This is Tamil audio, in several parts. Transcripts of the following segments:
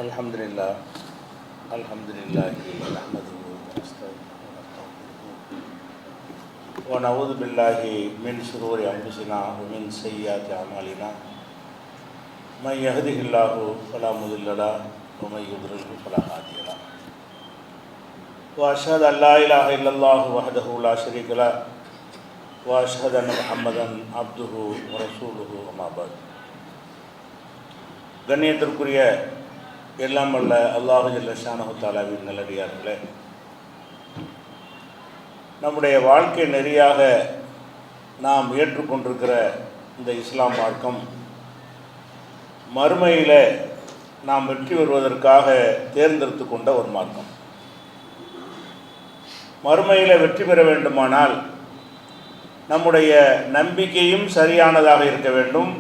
அல்ஹம்துலில்லாஹ் நஹ்மதுஹு வ நஸ்தஈனுஹு வ நஊது பில்லாஹி மின் ஷுரூரி அன்ஃபுஸினா வ மின் ஸய்யிஆத்தி அமாலினா மன் யஹ்திஹில்லாஹு ஃபலா முதில்ல லஹு வ மன் யுத்லில்ஹு ஃபலா ஹாதிய லஹு வ அஷ்ஹது அன் லா இலாஹ இல்லல்லாஹு வஹ்தஹு லா ஷரீக லஹு வ அஷ்ஹது அன்ன முஹம்மதன் அப்துஹு வ ரசூலுஹு அம்மா பஅத். கண்ணியத்திற்குரிய எல்லாம் வல்ல அல்லாஹு ஜல்ல ஷானஹு தஆலாவின் நல்லடியார்களே, நம்முடைய வாழ்க்கை நெறியாக நாம் ஏற்றுக்கொண்டிருக்கிற இந்த இஸ்லாம் மார்க்கம் மறுமையில் நாம் வெற்றி பெறுவதற்காக தேர்ந்தெடுத்து கொண்ட ஒரு மார்க்கம். மறுமையில் வெற்றி பெற வேண்டுமானால் நம்முடைய நம்பிக்கையும் சரியானதாக இருக்க வேண்டும்,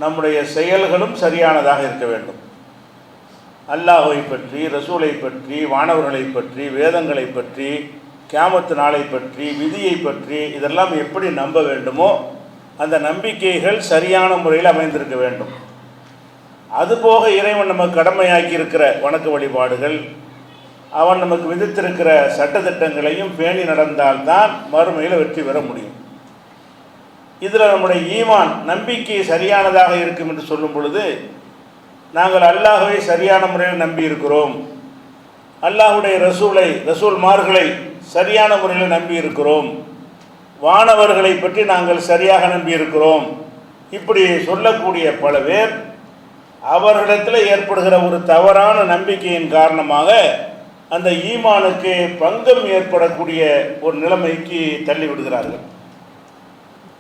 நம்முடைய செயல்களும் சரியானதாக இருக்க வேண்டும். அல்லாஹ்வை பற்றி, ரசூலை பற்றி, வானவர்களை பற்றி, வேதங்களை பற்றி, கியாமத்து நாளை பற்றி, விதியை பற்றி இதெல்லாம் எப்படி நம்ப வேண்டுமோ அந்த நம்பிக்கைகள் சரியான முறையில் அமைந்திருக்க வேண்டும். அதுபோக இறைவன் நமக்கு கடமையாக்கி இருக்கிற வணக்க வழிபாடுகள், அவன் நமக்கு விதித்திருக்கிற சட்டத்திட்டங்களையும் பேணி நடந்தால்தான் மறுமையில் வெற்றி பெற முடியும். இதில் நம்முடைய ஈமான் நம்பிக்கை சரியானதாக இருக்கும் என்று சொல்லும் பொழுது, நாங்கள் அல்லாஹ்வை சரியான முறையில் நம்பி இருக்கிறோம், அல்லாஹ்வுடைய ரசூல்மார்களை சரியான முறையில் நம்பி இருக்கிறோம், வானவர்களை பற்றி நாங்கள் சரியாக நம்பி இருக்கிறோம். இப்படி சொல்லக்கூடிய பல பேர் அவர்களிடத்தில் ஏற்படுகிற ஒரு தவறான நம்பிக்கையின் காரணமாக அந்த ஈமானுக்கு பங்கம் ஏற்படக்கூடிய ஒரு நிலைமைக்கு தள்ளிவிடுகிறார்கள்.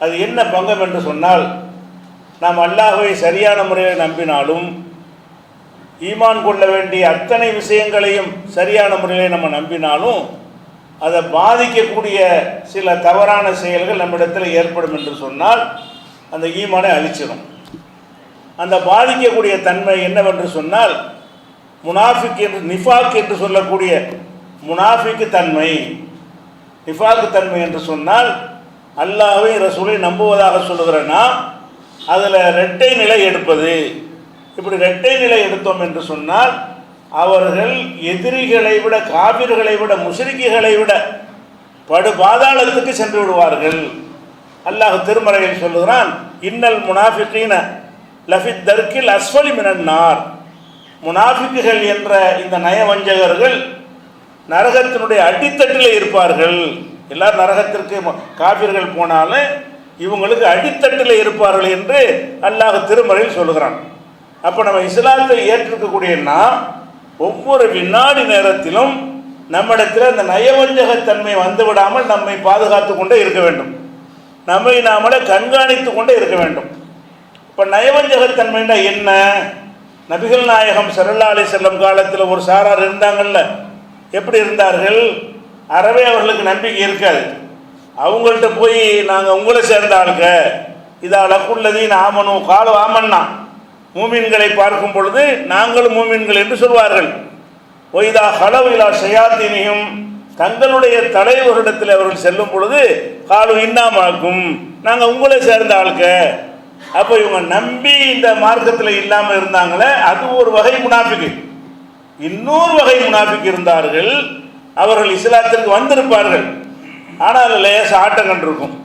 அது என்ன பங்கம் என்று சொன்னால், நாம் அல்லாஹ்வை சரியான முறையில் நம்பினாலும் ஈமான் கொள்ள வேண்டிய அத்தனை விஷயங்களையும் சரியான முறையில் நம்ம நம்பினாலும் அதை பாதிக்கக்கூடிய சில தவறான செயல்கள் நம்மிடத்தில் ஏற்படும் என்று சொன்னால் அந்த ஈமானை அழிச்சிடும். அந்த பாதிக்கக்கூடிய தன்மை என்னவென்று சொன்னால் முனாஃபிக் என்று, நிஃபாக் என்று சொல்லக்கூடிய முனாஃபிக்கு தன்மை. நிஃபாக்கு தன்மை என்று சொன்னால் அல்லாஹ்வை ரசூலை நம்புவதாக சொல்லுகிறேன்னா அதில் இரட்டை நிலை எடுப்பது. இப்படி இரட்டை நிலை எடுத்தோம் என்று சொன்னால் அவர்கள் எதிரிகளை விட, காபிர்களை விட, முஷ்ரிக்குகளை விட படு பாதாளத்துக்கு சென்று விடுவார்கள். அல்லாஹ் திருமறையில் சொல்லுகிறான், இன்னல் முனாஃபிகீன லஃபித் தர்கில் அஸ்ஃபலி மினன் நார். முனாஃபிக்குகள் என்ற இந்த நயவஞ்சகர்கள் நரகத்தினுடைய அடித்தட்டில் இருப்பார்கள். எல்லாரும் நரகத்திற்கு காபிர்கள் போனாலும் இவங்களுக்கு அடித்தட்டில் இருப்பார்கள் என்று அல்லாஹ் திருமறையில் சொல்லுகிறான். அப்போ நம்ம இஸ்லாத்தை ஏற்றுக்கக்கூடியன்னா ஒவ்வொரு வினாடி நேரத்திலும் நம்மிடத்தில் அந்த நயவஞ்சகத்தன்மை வந்துவிடாமல் நம்மை பாதுகாத்து கொண்டே இருக்க வேண்டும், நம்மை நாமளே கண்காணித்து கொண்டே இருக்க வேண்டும். இப்போ நயவஞ்சகத்தன்மைன்னா என்ன? நபிகள் நாயகம் ஸல்லல்லாஹு அலைஹி வஸல்லம் காலத்தில் ஒரு சாரார் இருந்தாங்கல்ல, எப்படி இருந்தார்கள்? அறவே அவர்களுக்கு நம்பிக்கை இருக்காது. அவங்கள்ட்ட போய் நாங்கள் உங்களை சேர்ந்த ஆளுங்க, இதா லக்குல்லதீன் ஆமனு காலு ஆமன்னா, மூமின்களை பார்க்கும் பொழுது நாங்களும் மூமின்கள் என்று சொல்வார்கள். ஒய்தா ஹலவிலா ஷயாத்தீனியும், தங்களுடைய தலைவர்களிடத்தில் அவர்கள் செல்லும் பொழுது காலு இன்னாமாக்கும், நாங்கள் உங்களை சேர்ந்த ஆளுங்க. அப்போ இவங்க நம்பி இந்த மார்க்கத்தில் இல்லாமல் இருந்தாங்களே, அது ஒரு வகை முனாஃபிக்கு. இன்னொரு வகை முனாஃபிக்கு இருந்தார்கள், அவர்கள் இஸ்லாத்திற்கு வந்திருப்பார்கள், ஆனால் லேச ஆட்டம் கண்டிருக்கும்.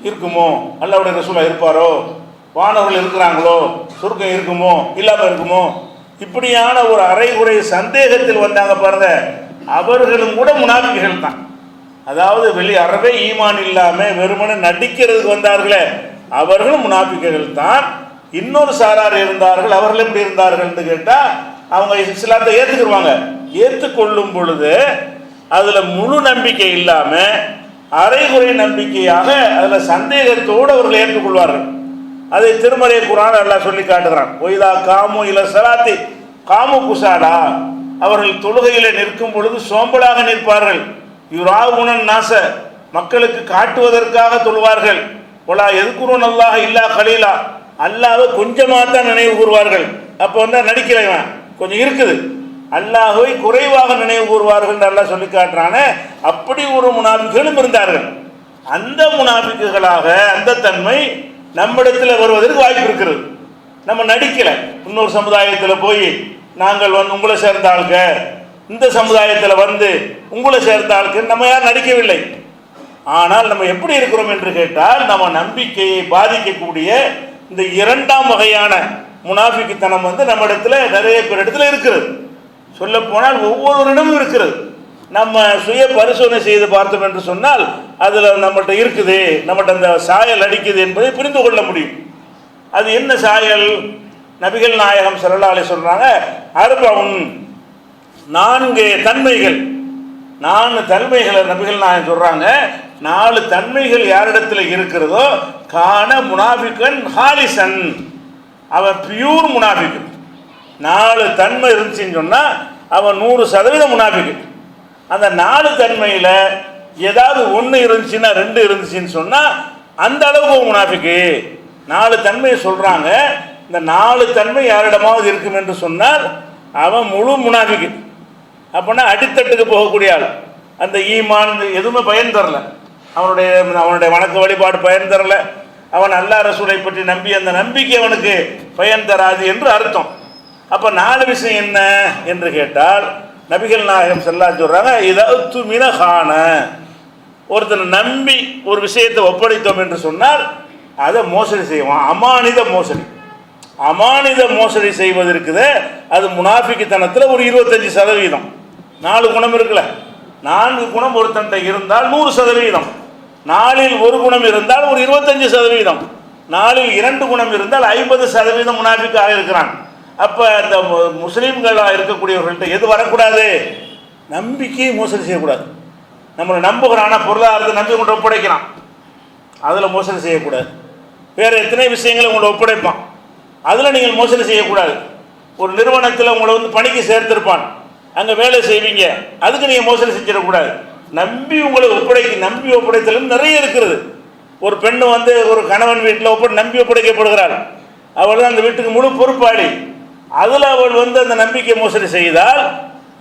இருக்குமோ, அல்லாஹ்வுடைய ரசூலா இருப்பாரோ, வானவர்கள் இருக்கிறாங்களோ, சொர்க்கம் இருக்குமோ இல்லாமல் இருக்குமோ, இப்படியான ஒரு அரைகுறை சந்தேகத்தில் வந்தாங்க பாருங்க, அவர்களும் கூட முனாஃபிக்குகள் தான். அதாவது அறவே ஈமான் இல்லாமல் வெறுமனே நடிக்கிறதுக்கு வந்தார்களே, அவர்களும் முனாஃபிக்குகள் தான். இன்னொரு சாரார் இருந்தார்கள், அவர்கள் எப்படி இருந்தார்கள் என்று கேட்டால், அவங்க இஸ்லாத்தை ஏற்றுக்குருவாங்க. ஏற்றுக்கொள்ளும் பொழுது அதில் முழு நம்பிக்கை இல்லாமல் அரைகுறை நம்பிக்கையாக அதில் சந்தேகத்தோடு அவர்கள் ஏற்றுக்கொள்வார்கள். அதை திருமறை குர்ஆன் அல்லாஹ் சொல்லி காட்டுகிறான். ஒய்தா காமு இல ஸலாத்தி காமு குஸாலா, அவர்கள் தொழுகையில் நிற்கும் பொழுது சோம்பலாக நிற்பார்கள். யுராவுனன் நாஸ, மக்களுக்கு காட்டுவதற்காக தொழுவார்கள். ஒலா எதுக்குறோன் அல்லாஹ் இல்லா கலீலா, அல்லாஹ்வை கொஞ்சமாக தான் நினைவு கூறுவார்கள். அப்போ நடிக்கிறவன் கொஞ்சம் இருக்குது, அல்லாஹ்வை குறைவாக நினைவு கூறுவார்கள் அல்லாஹ் சொல்லி காட்டுறானே. அப்படி ஒரு முனாஃபிக்குகளும் இருந்தார்கள். அந்த முனாஃபிக்குகளாக அந்த தன்மை நம்மிடத்தில் வருவதற்கு வாய்ப்பு இருக்கிறது. நம்ம நடிக்கலை, இன்னொரு சமுதாயத்தில் போய் நாங்கள் வந்து உங்களை சேர்ந்த ஆளுக்க, இந்த சமுதாயத்தில் வந்து உங்களை சேர்ந்த ஆளுக்கு நம்ம யாரும் நடிக்கவில்லை. ஆனால் நம்ம எப்படி இருக்கிறோம் என்று கேட்டால், நம்ம நம்பிக்கையை பாதிக்கக்கூடிய இந்த இரண்டாம் வகையான முனாஃபிக்குத்தனம் வந்து நம்ம இடத்துல நிறைய பேர் இடத்துல இருக்கிறது. சொல்ல போனால் ஒவ்வொருவரிடமும் இருக்கிறது. நம்ம சுய பரிசோதனை செய்து பார்த்தோம் என்று சொன்னால் அதில் நம்மகிட்ட இருக்குது, நம்மகிட்ட அந்த சாயல் அடிக்குது என்பதை புரிந்து கொள்ள முடியும். அது என்ன சாயல்? நபிகள் நாயகம் ஸல்லல்லாஹு அலைஹி சொல்றாங்க, அர்பஉன், 4 தன்மைகள், 4 தன்மைகளை நபிகள் நாயகம் சொல்றாங்க. 4 தன்மைகள் யாரிடத்தில் இருக்கிறதோ கான முனாஃபிகன் ஹாலிசன், அவன் பியூர் முனாஃபிக். 4 தன்மை இருந்துச்சுன்னு சொன்னால் அவன் 100% முனாஃபிக். அந்த 4 தன்மையில் ஏதாவது 1 இருந்துச்சுன்னா 2 இருந்துச்சுன்னு சொன்னால் அந்த அளவுக்கு முனாஃபிக்கு. 4 தன்மையை சொல்கிறாங்க. இந்த 4 தன்மை யாரிடமாவது இருக்கும் என்று சொன்னால் அவன் முழு முனாஃபிக்கு. அப்படின்னா அடித்தட்டுக்கு போகக்கூடிய ஆள். அந்த ஈமான் எதுவுமே பயன் தரல, அவனுடைய வணக்க வழிபாடு பயன் தரல, அவன் அல்லாஹ் ரசூலை பற்றி நம்பி அந்த நம்பிக்கை அவனுக்கு பயன் தராது என்று அர்த்தம். அப்போ 4 விஷயம் என்ன என்று கேட்டால் நபிகள் நாயகம் ஸல்லல்லாஹு சொல்கிறாங்க, இதத்து மினஹான, ஒருத்தனை நம்பி ஒரு விஷயத்தை ஒப்படைத்தோம் என்று சொன்னால் அதை மோசடி செய்வான். அமானித மோசடி, அமானித மோசடி செய்வதற்குது அது முனாஃபிக்குத்தனத்தில் ஒரு 25%. 4 குணம் இருக்குல்ல, 4 குணம் ஒருத்தன்ட்ட இருந்தால் 100%, 4ல் 1 குணம் இருந்தால் ஒரு 25%, 4ல் 2 குணம் இருந்தால் 50% முனாஃபிக்காக இருக்கிறான். அப்போ இந்த முஸ்லீம்களாக இருக்கக்கூடியவர்கள்ட்ட எது வரக்கூடாது? நம்பிக்கையை மோசடி செய்யக்கூடாது. நம்மளை நம்புகிறானா, பொருளாதாரத்தை நம்பி கொண்டு ஒப்படைக்கிறான், அதில் மோசடி செய்யக்கூடாது. வேறு எத்தனை விஷயங்களை உங்களை ஒப்படைப்பான், அதில் நீங்கள் மோசடி செய்யக்கூடாது. ஒரு நிறுவனத்தில் உங்களை வந்து பணிக்கு சேர்த்திருப்பான், அங்கே வேலை செய்வீங்க, அதுக்கு நீங்கள் மோசடி செஞ்சிடக்கூடாது. நம்பி உங்களை நம்பி ஒப்படைத்தலும் நிறைய இருக்கிறது. ஒரு பெண்ணு வந்து ஒரு கணவன் வீட்டில் நம்பி ஒப்படைக்கப்படுகிறாள், அவள் தான் அந்த வீட்டுக்கு முழு பொறுப்பாளி. அதில் அவள் வந்து அந்த நம்பிக்கை மோசடி செய்தால்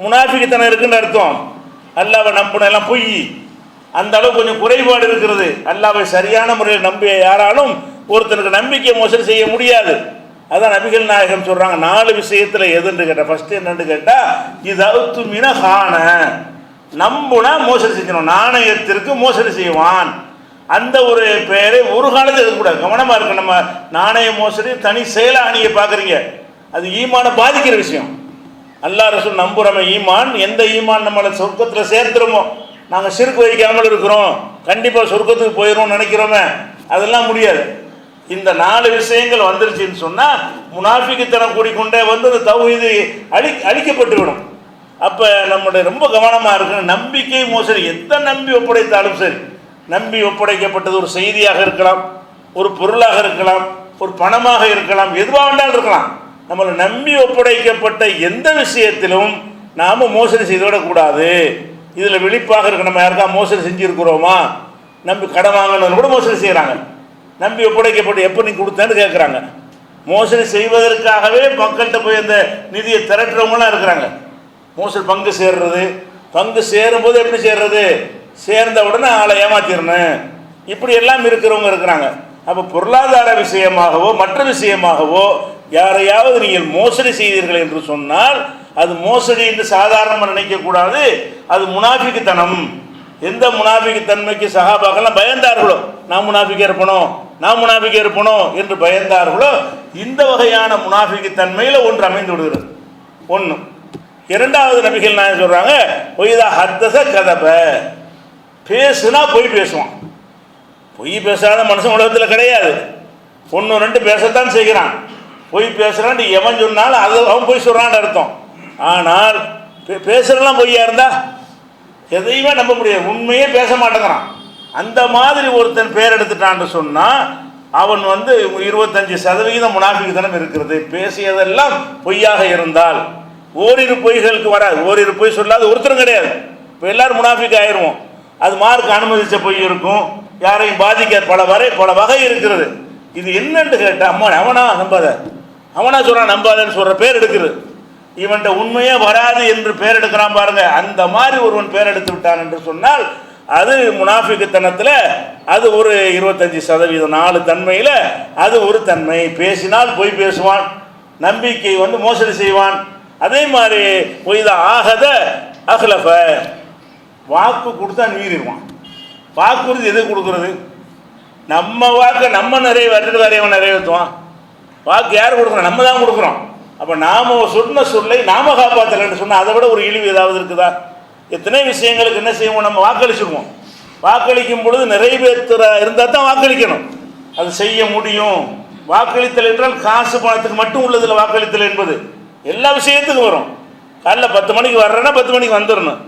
முனாஃபிக்குத்தனம் இருக்குன்னு அர்த்தம். அல்லாஹ்வை நம்பின எல்லாம் பொய், அந்த அளவு கொஞ்சம் குறைபாடு இருக்கிறது. அல்லாஹ்வை சரியான முறையில் நம்பிய யாராலும் ஒருத்தனுக்கு நம்பிக்கை மோசடி செய்ய முடியாது. அதான் நபிகள் நாயகம் சொல்கிறாங்க 4 விஷயத்தில் எதுன்னு கேட்டால், ஃபஸ்ட்டு என்னன்னு கேட்டால் இதத்து மினஹான, நம்புனா மோசடி செஞ்சணும், நாணயத்திற்கு மோசடி செய்வான். அந்த ஒரு பெயரை ஒரு காலத்தில் இருக்கக்கூடாது, கவனமாக இருக்கு. நம்ம நாணய மோசடி தனி செயலாக நீங்கள் பார்க்குறீங்க, அது ஈமானை பாதிக்கிற விஷயம். அல்லாஹ் ரசூல் நம்புகிறோம் ஈமான், எந்த ஈமான் நம்மளை சொர்க்கத்தில் சேர்த்துருமோ, நாங்கள் சிறுக்கு வைக்காமல் இருக்கிறோம் கண்டிப்பாக சொர்க்கத்துக்கு போயிடும்னு நினைக்கிறோமே, அதெல்லாம் முடியாது. இந்த 4 விஷயங்கள் வந்துருச்சுன்னு சொன்னால் முனாஃபிக்குத்தனம் கூடிக்கொண்டே வந்து அந்த தௌஹீது அழிக்கப்பட்டு விடும். அப்போ நம்முடைய ரொம்ப கவனமாக இருக்கணும். நம்பிக்கை மோசடி எந்த நம்பி ஒப்படைத்தாலும் சரி, நம்பி ஒப்படைக்கப்பட்டது ஒரு செய்தியாக இருக்கலாம், ஒரு பொருளாக இருக்கலாம், ஒரு பணமாக இருக்கலாம், எதுவாக வேண்டாலும் இருக்கலாம். நம்மளை நம்பி ஒப்படைக்கப்பட்ட எந்த விஷயத்திலும் நாம் மோசடி செய்துவிடக்கூடாது. இதில் விழிப்பாக இருக்க. நம்ம யாருக்கா மோசடி செஞ்சுருக்கிறோமா? நம்பி கடன் வாங்கினது கூட மோசடி செய்கிறாங்க. நம்பி ஒப்படைக்கப்பட்டு எப்போ நீ கொடுத்தேன்னு கேட்குறாங்க. மோசடி செய்வதற்காகவே மக்கள்கிட்ட போய் அந்த நிதியை திரட்டுறவங்களாம் இருக்கிறாங்க. மோசடி பங்கு சேர்றது, பங்கு சேரும்போது எப்படி சேர்றது? சேர்ந்த உடனே ஆளை ஏமாத்திடணும், இப்படி எல்லாம் இருக்கிறவங்க இருக்கிறாங்க. அப்போ பொருளாதார விஷயமாகவோ மற்ற விஷயமாகவோ யாரையாவது நீங்கள் மோசடி செய்தீர்கள் என்று சொன்னால் அது மோசடி என்று சாதாரணமாக நினைக்கக்கூடாது, அது முனாஃபிக்குத்தனம். எந்த முனாஃபிக்குத்தன்மைக்கு சஹாபாக்கெல்லாம் பயந்தார்களோ, நான் முனாஃபிக்காக இருப்பனோ என்று பயந்தார்களோ, இந்த வகையான முனாஃபிக்குத்தன்மையில் ஒன்று அமைந்து விடுகிறது. ஒன்று. இரண்டாவது நபிகள் நான் சொல்கிறாங்க, ஒய்தா ஹத்தஸ கதப, பேசுனா பொய் பேசுவான். பொய் பேசாத மனுஷன் உலகத்தில் கிடையாது. 1 2 பேசத்தான் செய்கிறான். பொய் பேசுகிறான் எவன் சொன்னாலும் அது அவன் பொய் சொல்கிறான்னு அர்த்தம். ஆனால் பேசுகிறலாம் பொய்யா இருந்தா எதையுமே நம்ப முடியாது, உண்மையே பேச மாட்டேங்கிறான். அந்த மாதிரி ஒருத்தன் பேர் எடுத்துட்டான்னு சொன்னால் அவன் வந்து 25% முனாஃபிக்குத்தனம் இருக்கிறது. பேசியதெல்லாம் பொய்யாக இருந்தால் ஓரிரு பொய்களுக்கு வராது. ஓரிரு பொய் சொல்லாது ஒருத்தரும் கிடையாது. இப்போ எல்லோரும் முனாஃபிக் ஆயிடுவோம். அது மார்க் அனுமதித்த பொய் இருக்கும், யாரையும் பாதிக்க பல வகை இருக்கிறது. இது என்னன்னு கேட்டால் அவனா நம்பாத, அவனா சொல்கிறான் நம்பாதன்னு சொல்கிற பேர் எடுக்கிறது. இவன்கிட்ட உண்மையே வராது என்று பேர் எடுக்கிறான் பாருங்க, அந்த மாதிரி ஒருவன் பேர் எடுத்து விட்டான் என்று சொன்னால் அது முனாஃபிக்குத்தனத்தில் அது ஒரு 25%. 4 தன்மையில் அது ஒரு தன்மை. பேசினால் பொய் பேசுவான், நம்பிக்கை வந்து மோசடி செய்வான், அதே மாதிரி ஒய்தா ஆகத அஹ்லஃப, வாக்கு கொடுத்தா மீறிடுவான். வாக்குறுதி எது கொடுக்குறது? நம்ம வாக்கை நம்ம நிறைவேற்றிட்டு வேற எவன் நிறைவேற்றுவான்? வாக்கு யார் கொடுக்குறோம்? நம்ம தான் கொடுக்குறோம். அப்போ நாம் சொன்ன சொல்லை நாம காப்பாற்றலைன்னு சொன்னால் அதை விட ஒரு இழிவு ஏதாவது இருக்குதா? எத்தனை விஷயங்களுக்கு என்ன செய்வோம், நம்ம வாக்களிச்சுடுவோம். வாக்களிக்கும் பொழுது நிறைவேற்றுற இருந்தால் தான் வாக்களிக்கணும், அது செய்ய முடியும். வாக்களித்தல் என்றால் காசு பணத்துக்கு மட்டும் உள்ளதில் வாக்களித்தல் என்பது எல்லா விஷயத்துக்கும் வரும். காலைல 10 மணிக்கு வர்றேன்னா 10 மணிக்கு வந்துடணும்.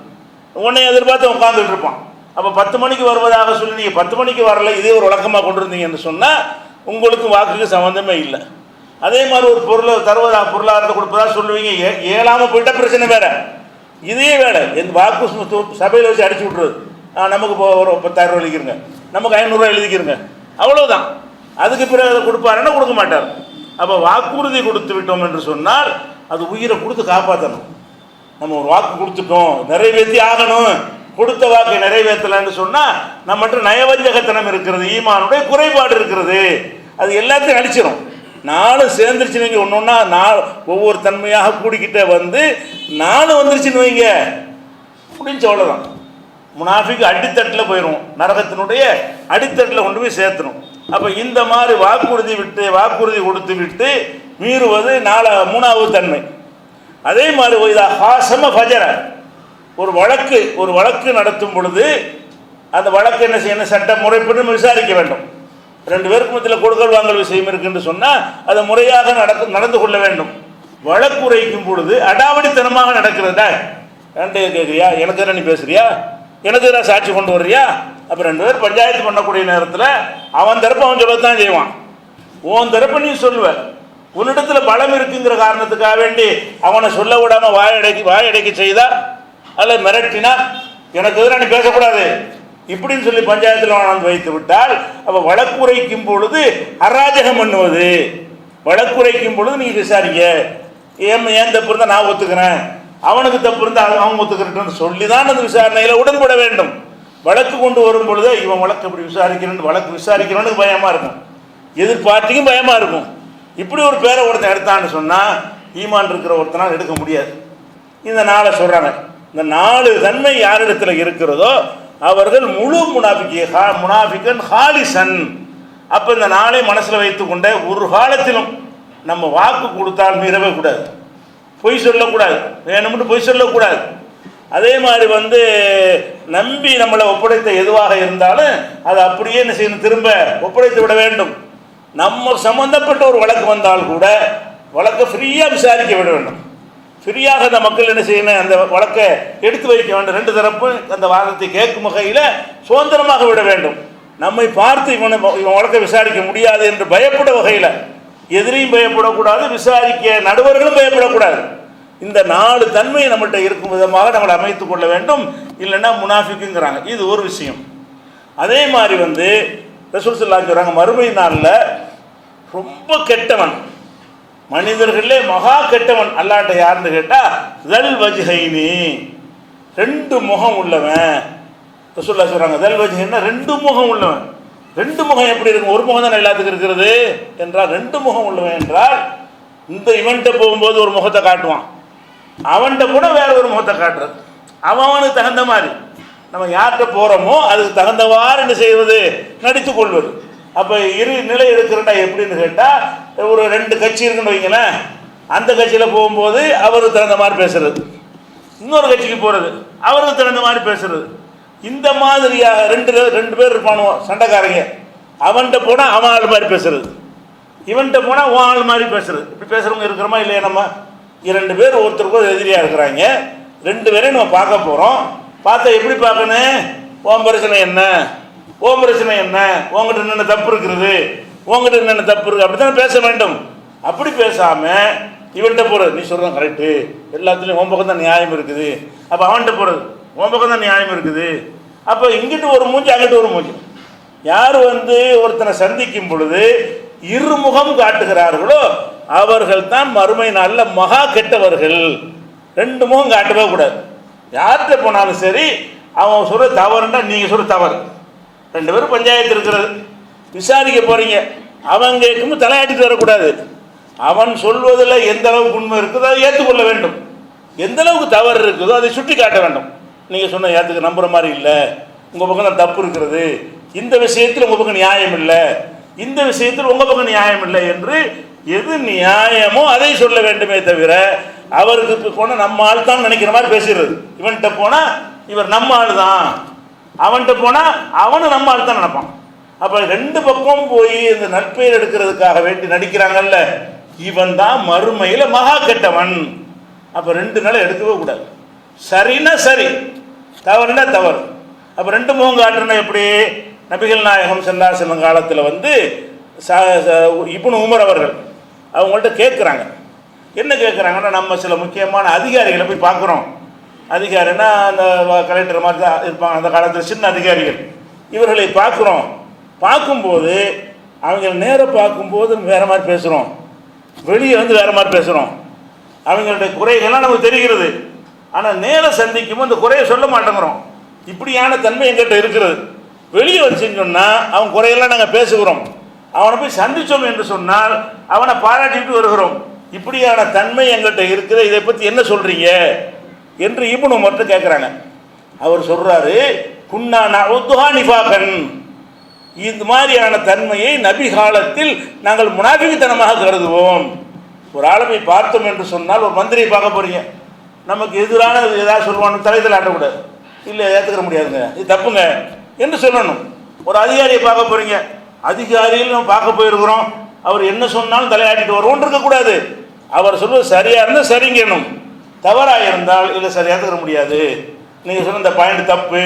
உன்னை எதிர்பார்த்து உட்காந்துட்டு இருப்பான். அப்போ 10 மணிக்கு வருவதாக சொல்லி நீங்கள் 10 மணிக்கு வரல, இதே ஒரு வழக்கமாக கொண்டு இருந்தீங்கன்னு சொன்னால் உங்களுக்கு வாக்குக்கு சம்மந்தமே இல்லை. அதே மாதிரி ஒரு பொருளை தருவதா, பொருளாதாரத்தை கொடுப்பதா சொல்லுவீங்க, ஏழாமல் போயிட்டால் பிரச்சனை வேறு. இதே வேலை எந்த வாக்கு சபையில் வச்சு அடிச்சு விட்ருது. நமக்கு இப்போ ஒரு 10,000 ரூபா எழுதிக்கிறங்க, நமக்கு 500 ரூபா எழுதிக்கிறங்க, அவ்வளோதான். அதுக்கு பிறகு அதை கொடுப்பாருன்னா கொடுக்க மாட்டார். அப்போ வாக்குறுதி கொடுத்து விட்டோம் என்று சொன்னால் அது உயிரை கொடுத்து காப்பாற்றணும். நம்ம ஒரு வாக்கு கொடுத்துட்டோம், நிறைவேற்றி ஆகணும். கொடுத்த வாக்கை நிறைவேற்றலைன்னு சொன்னால் நம்மகிட்ட நயவஞ்சகத்தனம் இருக்கிறது, ஈமானுடைய குறைபாடு இருக்கிறது, அது எல்லாத்தையும் அடிச்சிடும். நானும் சேர்ந்துருச்சுன்னு வைங்க, ஒன்று ஒன்றா ஒவ்வொரு தன்மையாக கூடிக்கிட்டே வந்து 4 வந்துருச்சுன்னு வைங்க, முடிஞ்ச அவ்வளோதான். முனாஃபிக்கு அடித்தட்டில் போயிடும், நரகத்தினுடைய அடித்தட்டில் கொண்டு போய் சேர்த்தணும். அப்போ இந்த மாதிரி வாக்குறுதி கொடுத்து விட்டு மீறுவது 3வது தன்மை. அதே மாதிரி ஹாசம ஃபஜர, ஒரு வழக்கு நடத்தும் பொழுது அந்த வழக்கு என்ன செய்யணும், சட்ட முறைப்படி விசாரிக்க வேண்டும். 2 பேருக்கு மத்தியில் கொடுக்கல் வாங்கல் விஷயம் இருக்குன்னு சொன்னால் அதை முறையாக நடந்து கொள்ள வேண்டும். வழக்குரைக்கும் பொழுது அடாவடித்தனமாக நடக்கிறதா, ரெண்டு கேட்குறியா, எனக்கு என்ன நீ பேசுறியா, எனக்கு எதாவது சாட்சி கொண்டு வர்றியா? அப்போ 2 பேர் பஞ்சாயத்து பண்ணக்கூடிய நேரத்தில் அவன் தரப்பு அவன் சொல்லத்தான் செய்வான், உன் தரப்பு நீ சொல்லுவ. உன்னிடத்தில் பலம் இருக்குங்கிற காரணத்துக்காக வேண்டி அவனை சொல்ல விடாமல் வாயடைக்க செய்தா அல்ல மிரட்டினா எனக்கு எதிராக நீ பேசக்கூடாது இப்படின்னு சொல்லி பஞ்சாயத்தில் வந்து வைத்து விட்டால், அப்போ வழக்குரைக்கும் பொழுது அராஜகம் பண்ணுவது. வழக்குரைக்கும் பொழுது நீங்கள் விசாரிங்க, ஏன் தப்பு இருந்தால் நான் ஒத்துக்கிறேன், அவனுக்கு தப்பு இருந்தால் அவன் ஒத்துக்கிறேன்னு சொல்லி தான் அந்த விசாரணையில் உடன்பட வேண்டும். வழக்கு கொண்டு வரும் பொழுது இவன் வழக்கு எப்படி வழக்கு விசாரிக்கிறவனுக்கு பயமாக இருக்கும், எதிர்பார்ட்டிக்கும் பயமாக இருக்கும். இப்படி ஒரு பேரை ஒருத்தன் எடுத்தான்னு சொன்னால் ஈமான் இருக்கிற ஒருத்தனால் எடுக்க முடியாது. இந்த 4 சொல்கிறாங்க. இந்த 4 தன்மை யாரிடத்தில் இருக்கிறதோ அவர்கள் முழு முனாஃபிகன் ஹாலிசன். அப்போ இந்த 4 மனசில் வைத்துக்கொண்ட ஒரு காலத்திலும் நம்ம வாக்கு கொடுத்தால் மீறவே கூடாது, பொய் சொல்லக்கூடாது, வேணும்னு பொய் சொல்லக்கூடாது. அதே மாதிரி நம்பி நம்மளை ஒப்படைத்த எதுவாக இருந்தாலும் அதை அப்படியே என்ன செய்யணும், திரும்ப ஒப்படைத்து விட வேண்டும். நம்ம சம்பந்தப்பட்ட ஒரு வழக்கு வந்தால் கூட வழக்கை ஃப்ரீயாக விசாரிக்க விட வேண்டும். ஃப்ரீயாக அந்த மக்கள் என்ன செய்யணும், அந்த வழக்கை எடுத்து வைக்க வேண்டும். 2 தரப்பும் அந்த வாதத்தை கேட்கும் வகையில் சுதந்திரமாக விட வேண்டும். நம்மை பார்த்து இவன் வழக்கை விசாரிக்க முடியாது என்று பயப்பட வகையில், எதிரியும் பயப்படக்கூடாது, விசாரிக்க நடுவர்களும் பயப்படக்கூடாது. இந்த 4 தன்மை நம்மகிட்ட இருக்கும் விதமாக நம்மளை அமைத்து கொள்ள வேண்டும். இல்லைன்னா முனாஃபிக்குங்கிறாங்க. இது ஒரு விஷயம். அதே மாதிரி ரசூல் ஸல்லல்லாஹு அலைஹி சொல்கிறாங்க, மறுமை நாளில் ரொம்ப கெட்டவன், மனிதர்களே மகா கெட்டவன் அல்லாஹ்ட்ட யாருன்னு கேட்டால் தல் வஜ்ஹைனி, 2 முகம் உள்ளவன். ரசூலுல்லாஹ் சொல்கிறாங்க, தல் வஜ்ஹைன்னா 2 முகம் உள்ளவன். 2 முகம் எப்படி இருக்கும்? ஒரு முகம் தானே எல்லாத்துக்கும் இருக்கிறது என்றால் 2 முகம் உள்ளவன் என்றால் இந்த இவன்கிட்ட போகும்போது ஒரு முகத்தை காட்டுவான், அவன்கிட்ட கூட வேற ஒரு முகத்தை காட்டுறது. அவனுக்கு தகுந்த மாதிரி நம்ம யார்கிட்ட போகிறோமோ அதுக்கு தகுந்தவாறு என்ன செய்வது, நடித்து கொள்வது. அப்போ இரு நிலை எடுக்கிறண்டா எப்படின்னு கேட்டால், ஒரு 2 கட்சி இருக்குன்னு வைங்களேன், அந்த கட்சியில் போகும்போது அவருக்கு தகுந்த மாதிரி பேசுறது, இன்னொரு கட்சிக்கு போகிறது அவருக்கு தகுந்த மாதிரி பேசுறது. இந்த மாதிரியாக 2 பேர் இருப்பானுவோம் சண்டைக்காரங்க, அவன்கிட்ட போனால் அவன் ஆள் மாதிரி பேசுறது, இவன்கிட்ட போனால் உன் ஆள் மாதிரி பேசுறது. இப்படி பேசுகிறவங்க இருக்கிறோமா இல்லையா? நம்ம 2 பேர் ஒருத்தருக்கு எதிரியாக இருக்கிறாங்க, 2 பேரையும் நம்ம பார்க்க போகிறோம். பார்த்தா எப்படி பார்க்கணும், ஓம் பிரச்சனை என்ன, ஓம் பிரச்சனை என்ன, உங்ககிட்ட என்னென்ன தப்பு இருக்கிறது, உங்ககிட்ட என்னென்ன தப்பு இருக்குது, அப்படி தானே பேச வேண்டும். அப்படி பேசாமல் இவன்கிட்ட போகிறது, நீ சொல்கிறதான் கரெக்டு, எல்லாத்துலேயும் உன் பக்கம் தான் நியாயம் இருக்குது. அப்போ அவன்கிட்ட போகிறது, உன் பக்கம் தான் நியாயம் இருக்குது. அப்போ இங்கிட்டு ஒரு மூஞ்சி அங்கிட்டு ஒரு மூஞ்சி. யார் ஒருத்தனை சந்திக்கும் பொழுது இருமுகம் காட்டுகிறார்களோ அவர்கள் தான் மறுமை நாளில் மகா கெட்டவர்கள். 2 முகம் காட்டவே கூடாது. யார்கிட்ட போனாலும் சரி, அவன் சொல்கிற தவறுண்டா நீங்கள் சொல்கிற தவறு. 2 பேரும் பஞ்சாயத்து இருக்கிறது, விசாரிக்க போகிறீங்க, அவன் கேட்கும் தலையாட்டிட்டு வரக்கூடாது. அவன் சொல்வதில் எந்த அளவுக்கு உண்மை இருக்குதோ அதை ஏற்றுக்கொள்ள வேண்டும், எந்த அளவுக்கு தவறு இருக்குதோ அதை சுட்டி காட்ட வேண்டும். நீங்கள் சொன்ன ஏற்றுக்க நம்புகிற மாதிரி இல்லை, உங்கள் பக்கம் தான் தப்பு இருக்கிறது, இந்த விஷயத்தில் உங்கள் பக்கம் நியாயம் இல்லை, இந்த விஷயத்தில் உங்கள் பக்கம் நியாயம் இல்லை என்று எது நியாயமோ அதை சொல்ல வேண்டுமே தவிர அவருக்கு போனால் நம்ம ஆள் தான் நினைக்கிற மாதிரி பேசுகிறது. இவன்கிட்ட போனால் இவர் நம்ம ஆள் தான், அவன்கிட்ட போனால் அவனு நம்ம ஆள் தான் நினைப்பான். அப்போ ரெண்டு பக்கம் போய் இந்த நட்பெயர் எடுக்கிறதுக்காக வேண்டி நடிக்கிறாங்கல்ல, இவன் தான் மறுமையில் மகா கெட்டவன். அப்போ ரெண்டு நாள் எடுக்கவே கூடாது. சரின்னா சரி, தவறுனா தவறு. அப்போ ரெண்டு முகம் காட்டுறனா எப்படி? நபிகள் நாயகம் ஸல்லல்லாஹு அலைஹி வஸல்லம் காலத்தில் வந்து இப்னு உமர் அவர்கள் அவங்கள்ட்ட கேட்குறாங்க. என்ன கேட்குறாங்கன்னா, நம்ம சில முக்கியமான அதிகாரிகளை போய் பார்க்குறோம். அதிகாரின்னா அந்த கலெக்டர் மாதிரி தான் இருப்பாங்க அந்த காலத்தில், சின்ன அதிகாரிகள். இவர்களை பார்க்குறோம். பார்க்கும்போது அவங்க நேராக பார்க்கும்போது வேறு மாதிரி பேசுகிறோம், வெளியே வந்து வேறு மாதிரி பேசுகிறோம். அவங்களுடைய குறைகள்லாம் நமக்கு தெரிகிறது. ஆனால் நேராக சந்திக்கும் போது அந்த குறையை சொல்ல மாட்டேங்கிறோம். இப்படியான தன்மை எங்கிட்ட இருக்கிறது. வெளியே வச்சுன்னு சொன்னால் அவன் குறையெல்லாம் நாங்கள் பேசுகிறோம். அவனை போய் சந்தித்தோம் என்று சொன்னால் அவனை பாராட்டிட்டு வருகிறோம். இப்படியான தன்மை எங்கிட்ட இருக்குது, இதை பற்றி என்ன சொல்கிறீங்க என்று இப்னு உமர்ட்ட கேட்குறாங்க. அவர் சொல்கிறாரு, குன்னா நஉதுஹா நிஃபாகன், இந்த மாதிரியான தன்மையை நபி காலத்தில் நாங்கள் முனாஃபிக்தனமாக கருதுவோம். ஒரு ஆளுமை பார்த்தோம் என்று சொன்னால், ஒரு மந்திரியை பார்க்க போகிறீங்க, நமக்கு எதிரான ஏதாவது சொல்லுவான்னு தலையில் ஆட்டக்கூடாது, இல்லை ஏற்றுக்கிற முடியாதுங்க, இது தப்புங்க என்று சொல்லணும். ஒரு அதிகாரியை பார்க்க போகிறீங்க, அதிகாரியில் நம்ம பார்க்க போயிருக்கிறோம், அவர் என்ன சொன்னாலும் தலையாட்டிட்டு வருவோன்னு இருக்கக்கூடாது. அவர் சொல்வது சரியாக இருந்தால் சரிங்கணும், தவறாக இருந்தால் இல்லை சரி ஏற்றுக்கிற முடியாது, நீங்கள் சொன்ன இந்த பாயிண்ட் தப்பு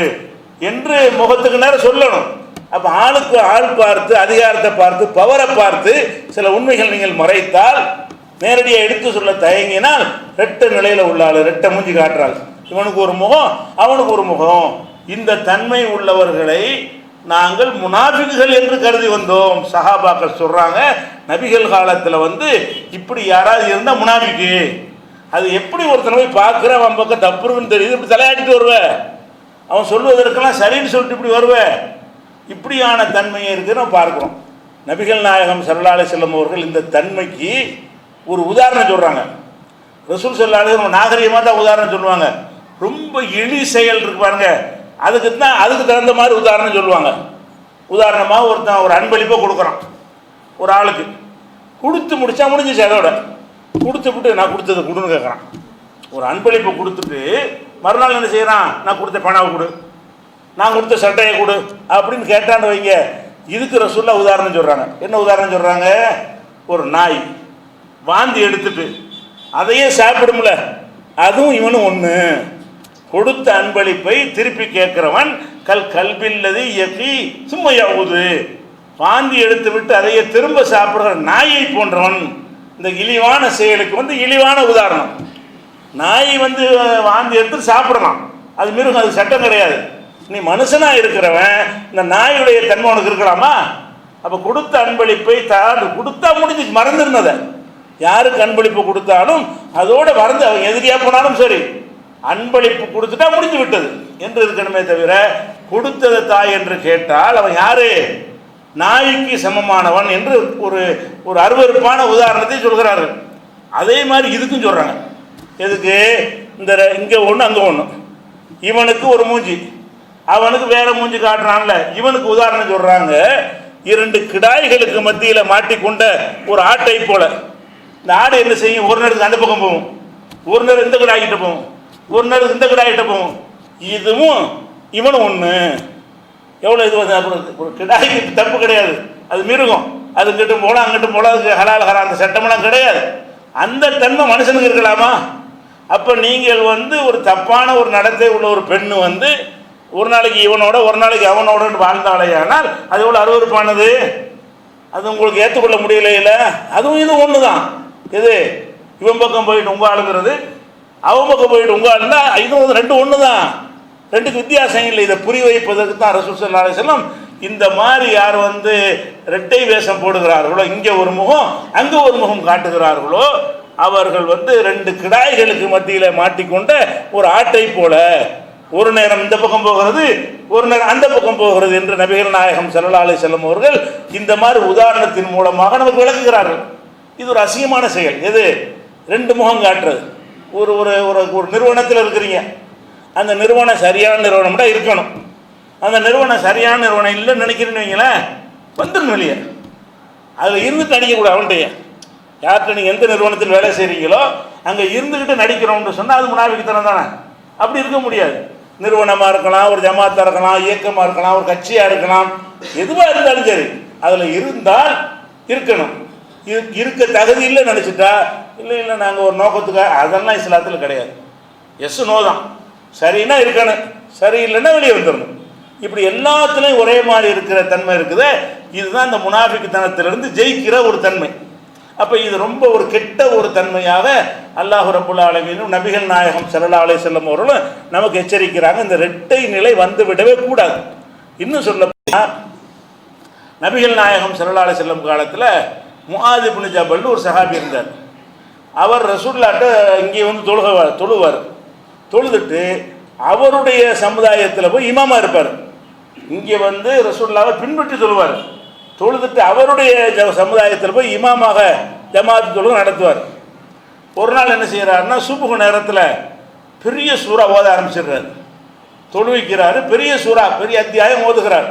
என்று முகத்துக்கு நேரம் சொல்லணும். அப்போ ஆளுக்கு ஆள் பார்த்து, அதிகாரத்தை பார்த்து, பவரை பார்த்து சில உண்மைகள் நீங்கள் மறைத்தால், நேரடியாக எடுத்து சொல்ல தயங்கினால் ரெட்ட நிலையில் உள்ள ஆள், ரெட்டை மூஞ்சி காட்டுறாள், இவனுக்கு ஒரு முகம் அவனுக்கு ஒரு முகம். இந்த தன்மை உள்ளவர்களை நாங்கள் முனாஃபிக்குகள் என்று கருதி வந்தோம். சஹாபாக்கள் சொல்கிறாங்க, நபிகள் காலத்தில் வந்து இப்படி யாராவது இருந்தால் முனாஃபிக்கு. அது எப்படி ஒருத்தனை போய் பார்க்குற, அவன் பக்கம் தப்புருன்னு தெரியுது, இப்படி தலையாட்டிட்டு வருவேன், அவன் சொல்வதற்கெல்லாம் சரின்னு சொல்லிட்டு இப்படி வருவேன். இப்படியான தன்மையை இருக்குன்னு பார்க்குறோம். நபிகள் நாயகம் ஸல்லல்லாஹு அலைஹி வஸல்லம் அவர்கள் இந்த தன்மைக்கு ஒரு உதாரணம் சொல்கிறாங்க. ரசூல் ஸல்லல்லாஹு அலைஹி வஸல்லம் நாகரிகமாக தான் உதாரணம் சொல்லுவாங்க. ரொம்ப எளி செயல் இருக்கு பாருங்க, அதுக்கு தகுந்த மாதிரி உதாரணம் சொல்லுவாங்க. உதாரணமாக ஒருத்தன் ஒரு அன்பளிப்பை கொடுக்குறான் ஒரு ஆளுக்கு, கொடுத்து முடிச்சா முடிஞ்சிச்சு, அதோட கொடுத்துவிட்டு நான் கொடுத்தது கொடுன்னு கேட்குறான். ஒரு அன்பளிப்பை கொடுத்துட்டு மறுநாள் என்ன செய்கிறான், நான் கொடுத்த பணாவை கொடு, நான் கொடுத்த சட்டையை கொடு அப்படின்னு கேட்டான்னு வைங்க. இதுக்கு ரசூலுல்லாஹ் உதாரணம் சொல்கிறாங்க. என்ன உதாரணம் சொல்கிறாங்க? ஒரு நாய் வாந்தி எடுத்துட்டு அதையே சாப்பிடும்ல, அதுவும் இவனும் ஒன்று. கொடுத்த அன்பளிப்பை திருப்பி கேட்கிறவன் கல்பில்லது எக்கி சும்மையாவுது, வாந்தி எடுத்து விட்டு அதையே திரும்ப சாப்பிடுற நாயை போன்றவன். இந்த இழிவான செயலுக்கு வந்து இழிவான உதாரணம். நாய் வந்து வாந்தி எடுத்து சாப்பிடலாம், அது மிருகம், அது சட்டம் கிடையாது. நீ மனுஷனாக இருக்கிறவன் இந்த நாயுடைய தன்மை உனக்கு இருக்கலாமா? அப்போ கொடுத்த அன்பளிப்பை கொடுத்தா முடிஞ்சு, மறந்துருந்ததை யாருக்கு அன்பளிப்பு கொடுத்தாலும் அதோட மறந்து, அவன் எதிரியாக போனாலும் சரி, அன்பளிப்பு கொடுத்துட்டா முடிஞ்சு விட்டது என்று இருக்கணுமே தவிர, கொடுத்தது தாய் என்று கேட்டால் அவன் யாரு? நாய்க்கு சமமானவன் என்று ஒரு அருவருப்பான உதாரணத்தை சொல்கிறார்கள். அதே மாதிரி இதுக்கும் சொல்கிறாங்க. எதுக்கு? இந்த இங்கே ஒன்று அங்கே ஒன்று, இவனுக்கு ஒரு மூஞ்சி அவனுக்கு வேற மூஞ்சி காட்டுறான்ல, இவனுக்கு உதாரணம் சொல்கிறாங்க. இரண்டு கிடாய்களுக்கு மத்தியில் மாட்டிக்கொண்ட ஒரு ஆட்டை போல. இந்த ஆடு என்ன செய்யும்? ஒரு நேரத்துக்கு அந்த பக்கம் போகும், ஒரு நேரம் இந்த கிடாய்கிட்ட போகும், ஒரு நேரம் இந்த கிடாய்கிட்ட போகும். இதுவும் இவனும் ஒன்று. எவ்வளோ இது ஒரு கிடாய்க்கு தப்பு கிடையாது, அது மிருகம், அது இங்கிட்டு போகலாம் அங்கிட்டு போகலாம், அதுக்கு ஹலால் ஹராம் அந்த சட்டமெல்லாம் கிடையாது. அந்த தன்மை மனுஷனுக்கு இருக்கலாமா? அப்போ நீங்கள் வந்து ஒரு தப்பான ஒரு நடத்தை உள்ள ஒரு பெண்ணு வந்து ஒரு நாளைக்கு இவனோட ஒரு நாளைக்கு அவனோட வாழ்ந்தாலேயானால் அது எவ்வளோ அருவருப்பானது. அது உங்களுக்கு ஏற்றுக்கொள்ள முடியலையில. அதுவும் இது ஒன்று தான். எது? இவன் பக்கம் போயிட்டு உங்கள் ஆளுங்கிறது, அவன் பக்கம் போயிட்டு உங்கள் ஆளுந்தா, இதுவும் ரெண்டு ஒன்று தான், ரெண்டுக்கு வித்தியாசம் இல்லை. இதை புரிய வைப்பதற்கு தான் ரசூல் ஸல்லல்லாஹு அலைஹி வஸல்லம் இந்த மாதிரி யார் வந்து இரட்டை வேஷம் போடுகிறார்களோ, இங்கே ஒரு முகம் அங்கே ஒரு முகம் காட்டுகிறார்களோ, அவர்கள் வந்து ரெண்டு கிடாய்களுக்கு மத்தியில் மாட்டிக்கொண்ட ஒரு ஆட்டை போல, ஒரு நேரம் இந்த பக்கம் போகிறது, ஒரு நேரம் அந்த பக்கம் போகிறது என்று நபிகள் நாயகம் ஸல்லல்லாஹு அலைஹி வஸல்லம் அவர்கள் இந்த மாதிரி உதாரணத்தின் மூலமாக நமக்கு விளக்குகிறார்கள். இது ஒரு அசிங்கமான செயல். எது? ரெண்டு முகம் காட்டுறது. ஒரு ஒரு ஒரு நிறுவனத்தில் இருக்கிறீங்க, அந்த நிறுவனம் சரியான நிறுவனம்னா இருக்கணும். அந்த நிறுவனம் சரியான நிறுவனம் இல்லைன்னு நினைக்கிறேன்னு வைங்களேன், வந்துடணும் வெளியே. அதில் இருந்துட்டு நடிக்கக்கூடாது. அவன்கிட்ட யார்கிட்ட நீங்கள் எந்த நிறுவனத்தில் வேலை செய்கிறீங்களோ அங்கே இருந்துக்கிட்டு நடிக்கிறோம்னு சொன்னால் அது முனாஃபிக்குத்தனம் தானே. அப்படி இருக்க முடியாது. நிறுவனமாக இருக்கலாம், ஒரு ஜமாத்தாக இருக்கலாம், இயக்கமாக இருக்கலாம், ஒரு கட்சியாக இருக்கலாம், எதுவாக இருந்தாலும் சரி, அதில் இருந்தால் இருக்கணும். இருக்க தகுதி இல்லை நினச்சிட்டா இல்லை நாங்கள் ஒரு நோக்கத்துக்காக, அதெல்லாம் இஸ்லாத்தில் கிடையாது. எஸ் நோ தான். சரின்னா இருக்கணும், சரியில்லைன்னா வெளியே வந்துடணும். இப்படி எல்லாத்துலேயும் ஒரே மாதிரி இருக்கிற தன்மை இருக்குது. இதுதான் இந்த முனாஃபிக்குத்தனத்திலிருந்து ஜெயிக்கிற ஒரு தன்மை. அப்போ இது ரொம்ப ஒரு கெட்ட ஒரு தன்மையாக அல்லாஹ் ரப்புல் ஆலமீனும் நபிகள் நாயகம் ஸல்லல்லாஹு அலைஹி வஸல்லம் அவர்களும் நமக்கு எச்சரிக்கிறாங்க. இந்த இரட்டை நிலை வந்து விடவே கூடாது. இன்னும் சொல்ல நபிகள் நாயகம் ஸல்லல்லாஹு அலைஹி வஸல்லம் காலத்தில் முஆத் இப்னு ஜபல்னு ஒரு சஹாபி இருந்தார். அவர் ரசூலுல்லாஹ்ட்ட இங்கே வந்து தொழுவார். தொழுதுட்டு அவருடைய சமுதாயத்தில் போய் இமாமா இருப்பார். இங்கே வந்து ரசூலுல்லாஹ்வை பின்பற்றி தொழுவார். தொழுதுட்டு அவருடைய சமுதாயத்தில் போய் இமாமாக ஜமாத்து தொழுகை நடத்துவார். ஒரு நாள் என்ன செய்கிறாருன்னா, சுபுகு நேரத்தில் பெரிய சூறா ஓத ஆரம்பிச்சிடுறாரு. தொழுவிக்கிறாரு, பெரிய சூறா, பெரிய அத்தியாயம் ஓதுகிறார்.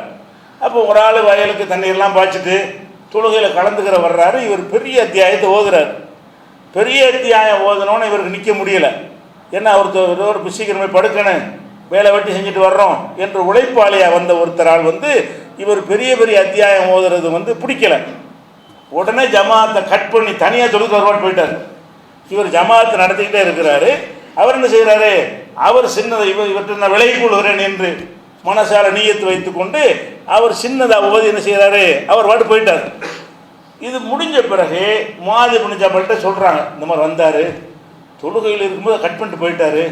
அப்போ ஒரு ஆள் வயலுக்கு தண்ணீர்லாம் பாய்ச்சிட்டு தொழுகையில் கலந்துக்கிற வர்றாரு. இவர் பெரிய அத்தியாயத்தை ஓதுறார். பெரிய அத்தியாயம் ஓதுனோன்னு இவருக்கு நிற்க முடியலை. ஏன்னா அவர் ஒரு சீக்கிரமே படுக்கணும், வேலை வெட்டி செஞ்சுட்டு வர்றோம் என்று உழைப்பாளியாக வந்த ஒருத்தரால் வந்து இவர் பெரிய பெரிய அத்தியாயம் ஓதுறது வந்து பிடிக்கலை. உடனே ஜமாத்தை கட் பண்ணி தனியாக தொழுது வருவாட்டு போயிட்டார். இவர் ஜமாத்தை நடத்திக்கிட்டே இருக்கிறாரு. அவர் என்ன செய்கிறாரு, அவர் சின்னதை இவற்றை நான் விலகி கொள்கிறேன் என்று மனசால நீயத்து வைத்து கொண்டு அவர் சின்னதாக ஓதி என்ன செய்கிறாரு, அவர் வாட்டு போயிட்டார். இது முடிஞ்ச பிறகு முஆத் இப்னு ஜபல்கிட்ட சொல்கிறாங்க, இந்த மாதிரி வந்தார், தொழுகையில் இருக்கும்போது கட் பண்ணிட்டு போயிட்டாரு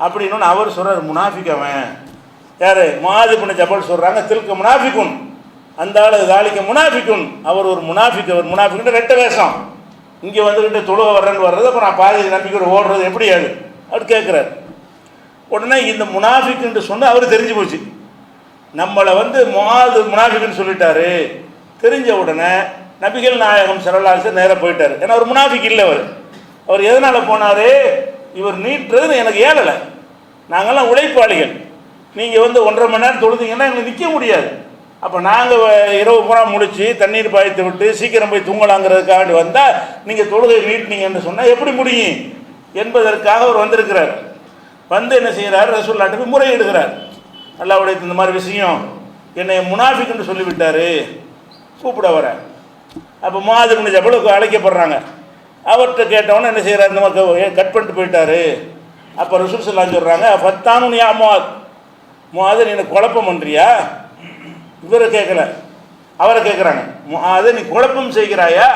அப்படின்னு. அவர் சொல்கிறார், முனாஃபிக் அவன். யார்? முஆத் இப்னு ஜபல் சொல்கிறாங்க, தில்க முனாஃபிகுன், அந்த ஆள் தாலிக்க முனாஃபிகுன், அவர் ஒரு முனாஃபிக். அவர் முனாஃபிக்னு ரெட்ட வேஷம். இங்கே வந்துக்கிட்டு தொழுகை வர்றேன்னு வர்றது, அப்போ நான் பாதி நம்பிக்கையோடு ஓடுறது எப்படி அது அப்படி கேட்குறாரு. உடனே இந்த முனாஃபிக்குன்னு சொன்ன அவர் தெரிஞ்சு போச்சு, நம்மளை வந்து முஆத் முனாஃபிக்குன்னு சொல்லிட்டாரு. தெரிஞ்ச உடனே நபிகள் நாயகம் ஸல்லல்லாஹு அலைஹி வஸல்லம் நேராக போயிட்டார். ஏன்னா அவர் முனாஃபிக் இல்லை. அவர் எதனால் போனார், இவர் நீட்டுறது எனக்கு ஏழலை, நாங்கள்லாம் உழைப்பாளிகள், நீங்கள் வந்து 1.5 மணி நேரம் தொழுதிங்கன்னா எங்களுக்கு நிற்க முடியாது. அப்போ நாங்கள் இரவு பூரா முடித்து தண்ணீர் பாய்த்து விட்டு சீக்கிரம் போய் தூங்கலாங்கிறதுக்காக வந்தால் நீங்கள் தொழுகை நீட்டினீங்கன்னு சொன்னால் எப்படி முடியும் என்பதற்காக அவர் வந்திருக்கிறார். வந்து என்ன செய்கிறார், ரசூலுல்லாஹ்ட்ட போய் முறையிடுகிறார். அல்லாஹ்வுடைய இந்த மாதிரி விஷயம் என்னை முனாஃபிக்னு சொல்லிவிட்டார், கூப்பிட வர. அப்போ முஆத் இப்னு ஜபலுக்கு அழைக்கப்படுறாங்க. அவர்கிட்ட கேட்டவொன்னே என்ன செய்கிறார், இந்த மாதிரி கட் பண்ணிட்டு போயிட்டார். அப்போ ரசூல் ஸல்லல்லாஹு சொல்கிறாங்க, ஃபத்தானுன் யா முஆத், முஆத் நீ குழப்பம் பண்ணுறியா? இவரை கேட்கல, அவரை கேட்குறாங்க, முஆத் நீ குழப்பம் செய்கிறாயா?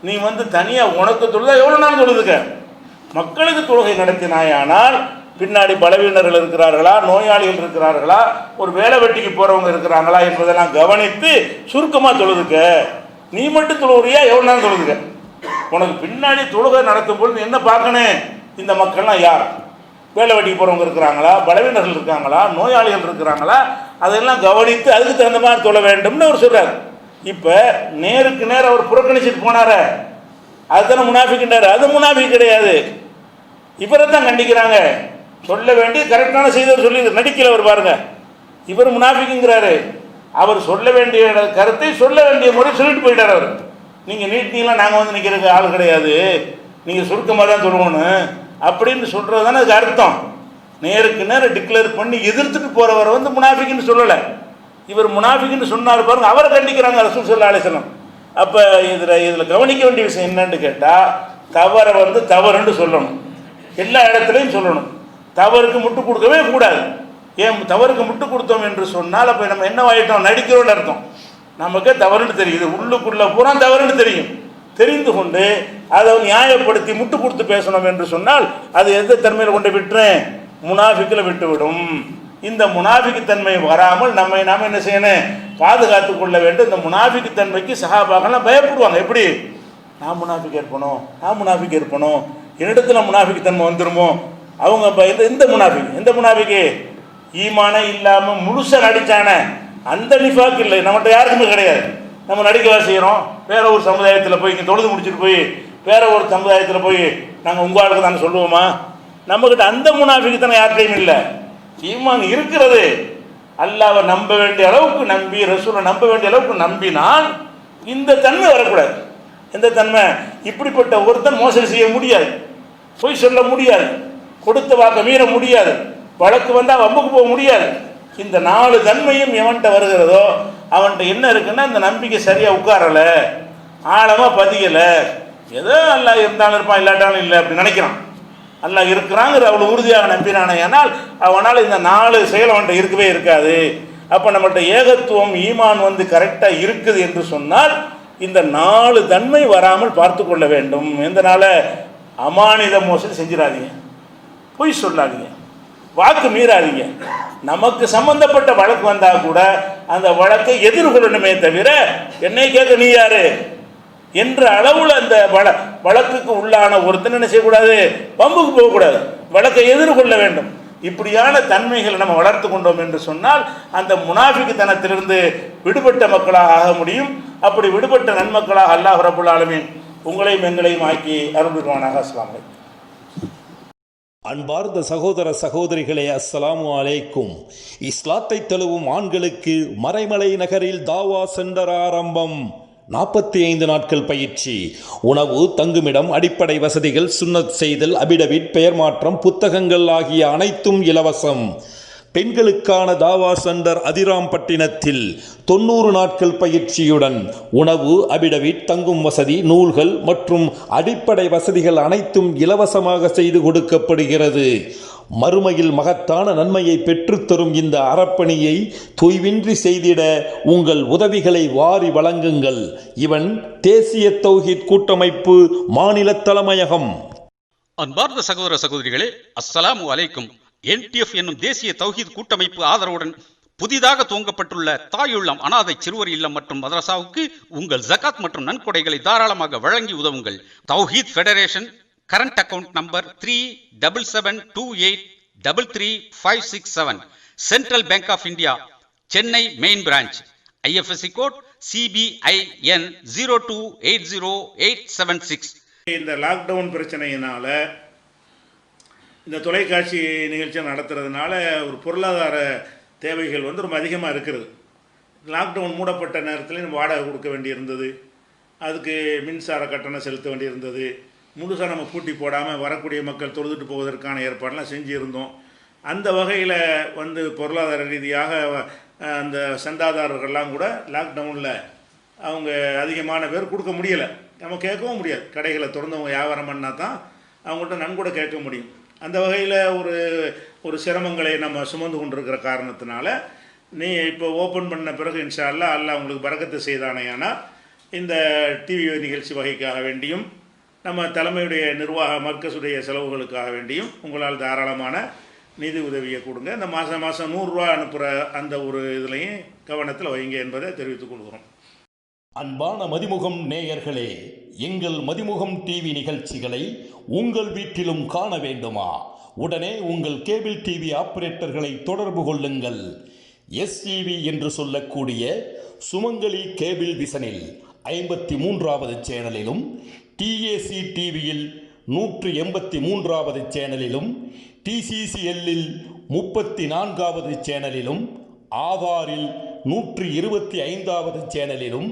நீ வந்து தனியாக உனக்கு தொழுதா எவ்வளோ நாள் தொழுதுக்க, மக்களுக்கு தொழுகை நடத்தினாயானால் பின்னாடி பலவீனர்கள் இருக்கிறார்களா, நோயாளிகள் இருக்கிறார்களா, ஒரு வேலை வெட்டிக்கு போகிறவங்க இருக்கிறாங்களா என்பதெல்லாம் கவனித்து சுருக்கமாக தொழுதுக்க. நீ மட்டும் தொழுகிறியா, எவ்வளோ நாள் தொழுதுக்க? உனக்கு பின்னாடி தொழுகை நடத்தும் பொழுது என்ன பார்க்கணும், இந்த மக்கள்லாம் யார், வேலை வெட்டிக்கு போகிறவங்க இருக்கிறாங்களா, பலவீனர்கள் இருக்காங்களா, நோயாளிகள் இருக்கிறாங்களா, அதெல்லாம் கவனித்து அதுக்கு தகுந்த மாதிரி தொழ வேண்டும்னு அவர் சொல்கிறார். இப்போ நேருக்கு நேரம் அவர் புறக்கணிச்சிட்டு போனார, அதுதானே முனாஃபிக்ன்றார். அது முனாஃபிக் கிடையாது, இவரை தான் கண்டிக்கிறாங்க. சொல்ல வேண்டிய கரெக்டான செய்தியை சொல்லி நடிக்கிறவர் பாருங்க, இவர் முனாஃபிக்குங்கிறாரு. அவர் சொல்ல வேண்டிய கருத்தை சொல்ல வேண்டிய முறை சொல்லிட்டு போயிட்டார். அவர் நீங்கள் நீட்டினீங்களா, நாங்கள் வந்து நிற்கிறதுக்கு ஆள் கிடையாது, நீங்கள் சுருக்கமாக தான் சொல்லணும் அப்படின்னு சொல்கிறது தானே அதுக்கு அர்த்தம். நேருக்கு நேரம் டிக்ளேர் பண்ணி எதிர்த்துட்டு போகிறவரை வந்து முனாஃபிக்குன்னு சொல்லலை, இவர் முனாஃபிக்குன்னு சொன்னார் பாருங்க, அவரை கண்டிக்கிறாங்க ரசூல் ஸல்லல்லாஹு அலைஹி வஸல்லம். அப்போ இதில் கவனிக்க வேண்டிய விஷயம் என்னன்னு கேட்டால், தவறை வந்து தவறுன்னு சொல்லணும், எல்லா இடத்துலையும் சொல்லணும். தவறுக்கு முட்டு கொடுக்கவே கூடாது. ஏன் தவறுக்கு முட்டு கொடுத்தோம் என்று சொன்னால் அப்போ நம்ம என்ன ஆகிட்டோம், நடிக்கிறோன்னு அர்த்தம். நமக்கு தவறுன்னு தெரியுது, உள்ளுக்குள்ளே பூரா தவறுன்னு தெரியும். தெரிந்து கொண்டு அதை நியாயப்படுத்தி முட்டு கொடுத்து பேசணும் என்று சொன்னால் அது எந்த தன்மையில் கொண்டு விட்டுறேன், முனாஃபிக்கில் விட்டுவிடும். இந்த முனாஃபிக்கு தன்மை வராமல் நம்மை நாம் என்ன செய்யணும், பாதுகாத்து கொள்ள வேண்டும். இந்த முனாஃபிக்கு தன்மைக்கு சஹாபாக்கெல்லாம் பயப்படுவாங்க. எப்படி, நான் முனாஃபிக் இருப்பணும், நான் முனாஃபிக் இருப்பணும், என்னிடத்துல முனாஃபிக்கு தன்மை வந்துருமோ, அவங்க இந்த முனாஃபிக், எந்த முனாஃபிக்கு ஈமானே இல்லாமல் முழுசாக நடித்தானே அந்த நிஃபாக் இல்லை, நம்மகிட்ட யாருக்குமே கிடையாது. நம்ம நடிக்கவா செய்கிறோம்? வேற ஒரு சமுதாயத்தில் போய் இங்கே தொழுது முடிச்சுட்டு போய் வேற ஒரு சமுதாயத்தில் போய் நாங்கள் உங்கள் ஆளுக்கு தானே சொல்லுவோமா? நம்மக்கிட்ட அந்த முனாஃபிக்குத்தனம் யார்கிட்டையும் இல்லை. ஈமான் இருக்கிறது. அல்லாஹ்வை நம்ப வேண்டிய அளவுக்கு நம்பி, ரசூலை நம்ப வேண்டிய அளவுக்கு நம்பினால் இந்த தன்மை வரக்கூடாது. எந்த தன்மை? இப்படிப்பட்ட ஒருத்தன் மோசடி செய்ய முடியாது, பொய் சொல்ல முடியாது, கொடுத்த வாக்க மீற முடியாது, வழக்கு வந்தால் வம்புக்கு போக முடியாது. இந்த 4 தன்மையும் எவன்கிட்ட வருகிறதோ அவன்கிட்ட என்ன இருக்குன்னா, இந்த நம்பிக்கை சரியாக உட்காரலை, ஆழமாக பதியலை, ஏதோ அல்லாஹ் இருந்தாலும் இருப்பான் இல்லாட்டாலும் இல்லை அப்படி நினைக்கிறான். அல்லாஹ் இருக்கிறாங்கிற அவ்வளோ உறுதியாக நம்பினானே, ஆனால் அவனால் இந்த 4 செயல் அவன்கிட்ட இருக்கவே இருக்காது. அப்போ நம்மகிட்ட ஏகத்துவம் ஈமான் கரெக்டாக இருக்குது என்று சொன்னால் இந்த 4 தன்மை வராமல் பார்த்து கொள்ள வேண்டும். எந்தனால அமானித மோசடி செஞ்சிடாதீங்க, பொய் சொல்லாதீங்க, வாக்கு மீறாதீங்க. நமக்கு சம்பந்தப்பட்ட வழக்கு வந்தால் கூட அந்த வழக்கை எதிர்கொள்ளணுமே தவிர என்னை கேட்க நீ யாரு என்ற அளவில் அந்த வழக்குக்கு உள்ளான ஒருத்தன் என்ன செய்யக்கூடாது, பம்புக்கு போகக்கூடாது, வழக்கை எதிர்கொள்ள வேண்டும். இப்படியான தன்மைகளை நம்ம வளர்த்து கொண்டோம் என்று சொன்னால் அந்த முனாஃபிக்குத்தனத்திலிருந்து விடுபட்ட மக்களாக ஆக முடியும். அப்படி விடுபட்ட நன்மக்களாக அல்லாஹ் ரப்புல் ஆலமீன் உங்களையும் எங்களையும் ஆக்கி அருள்வானாக. அஸ்ஸலாமு அலைக்கும். அன்பார்ந்த சகோதர சகோதரிகளே, அஸ்ஸலாமு அலைக்கும். இஸ்லாத்தை தழுவும் ஆண்களுக்கு மறைமலை நகரில் தாவா சென்டர் ஆரம்பம். 45 நாட்கள் பயிற்சி, உணவு, தங்குமிடம், அடிப்படை வசதிகள், சுன்னத் செய்தல், அபிடவிட், பெயர் மாற்றம், புத்தகங்கள் ஆகிய அனைத்தும் இலவசம். பெண்களுக்கான தாவா சென்டர் அதிராம்பட்டினத்தில் 90 நாட்கள் பயிற்சியுடன் உணவு, அபிடவிட், தங்கும் வசதி, நூல்கள் மற்றும் அடிப்படை வசதிகள் அனைத்தும் இலவசமாக செய்து கொடுக்கப்படுகிறது. மறுமையில் மகத்தான நன்மையை பெற்றுத்தரும் இந்த அறப்பணியை தொய்வின்றி செய்திட உங்கள் உதவிகளை வாரி வழங்குங்கள். இவன் தேசிய தௌஹீத் கூட்டமைப்பு மாநில தலைமையகம். அன்பார்ந்த சகோதர சகோதரிகளே, அஸ்ஸலாமு அலைக்கும். NTF என்னும் தேசிய தௌஹீத் கூட்டமைப்பு ஆதரவுடன் புதிதாக துவங்கப்பட்டுள்ள தாயுள்ளம் அனாதை சிறுவர் இல்லம் மற்றும் மதரசாவுக்கு உங்கள் ஜகாத் மற்றும் நன்கொடைகளை தாராளமாக வழங்கி உதவுங்கள். Thowheed federation current account number 3777333567, central bank of India, Chennai main branch, IFSC code CBIN 0280876. இந்த லாக்டவுன் பிரச்சனையினால இந்த தொலைக்காட்சி நிகழ்ச்சியை நடத்துறதுனால ஒரு பொருளாதார தேவைகள் ரொம்ப அதிகமாக இருக்கிறது. லாக்டவுன் மூடப்பட்ட நேரத்தில் நம்ம வாடகை கொடுக்க வேண்டியிருந்தது, அதுக்கு மின்சார கட்டணம் செலுத்த வேண்டியிருந்தது, முழுசாக நம்ம பூட்டி போடாமல் வரக்கூடிய மக்கள் தொழுதுட்டு போவதற்கான ஏற்பாடெல்லாம் செஞ்சுருந்தோம். அந்த வகையில் பொருளாதார ரீதியாக அந்த சந்தாதாரர்கள்லாம் கூட லாக்டவுனில் அவங்க அதிகமான பேர் கொடுக்க முடியலை. நம்ம கேட்கவும் முடியாது, கடைகளை திறந்தவங்க வியாபாரம் பண்ணால் தான் அவங்கள்ட்ட நன்கூட கேட்க முடியும். அந்த வகையில் ஒரு சிரமங்களை நம்ம சுமந்து கொண்டிருக்கிற காரணத்தினால நீ இப்போ ஓப்பன் பண்ண பிறகு இன்ஷா அல்லாஹ் அல்லாஹ் உங்களுக்கு பரக்கத்து செய்தானேயானா இந்த டிவி நிகழ்ச்சி வகைக்காக வேண்டியும் நம்ம தலைமையுடைய நிர்வாக மர்க்கஸுடைய செலவுகளுக்காக வேண்டியும் உங்களால் தாராளமான நிதி உதவியை கொடுங்க. இந்த மாதம் 100 ரூபா அனுப்புகிற அந்த ஒரு இதுலையும் கவனத்தில் வைங்க என்பதை தெரிவித்துக் கொள்கிறோம். அன்பான மதிமுகம் நேயர்களே, எங்கள் மதிமுகம் டிவி நிகழ்ச்சிகளை உங்கள் வீட்டிலும் காண வேண்டுமா? உடனே உங்கள் கேபிள் டிவி ஆபரேட்டர்களை தொடர்பு கொள்ளுங்கள். STV என்று சொல்லக்கூடிய சுமங்கலி கேபிள் விசனில் 53வது சேனலிலும், TAC டிவியில் 183வது சேனலிலும், TCCLல் 34வது சேனலிலும், ஆதாரில் 125வது சேனலிலும்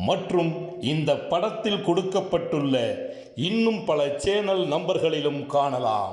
மற்றும் இந்த படத்தில் கொடுக்கப்பட்டுள்ள இன்னும் பல சேனல் நம்பர்களிலும் காணலாம்.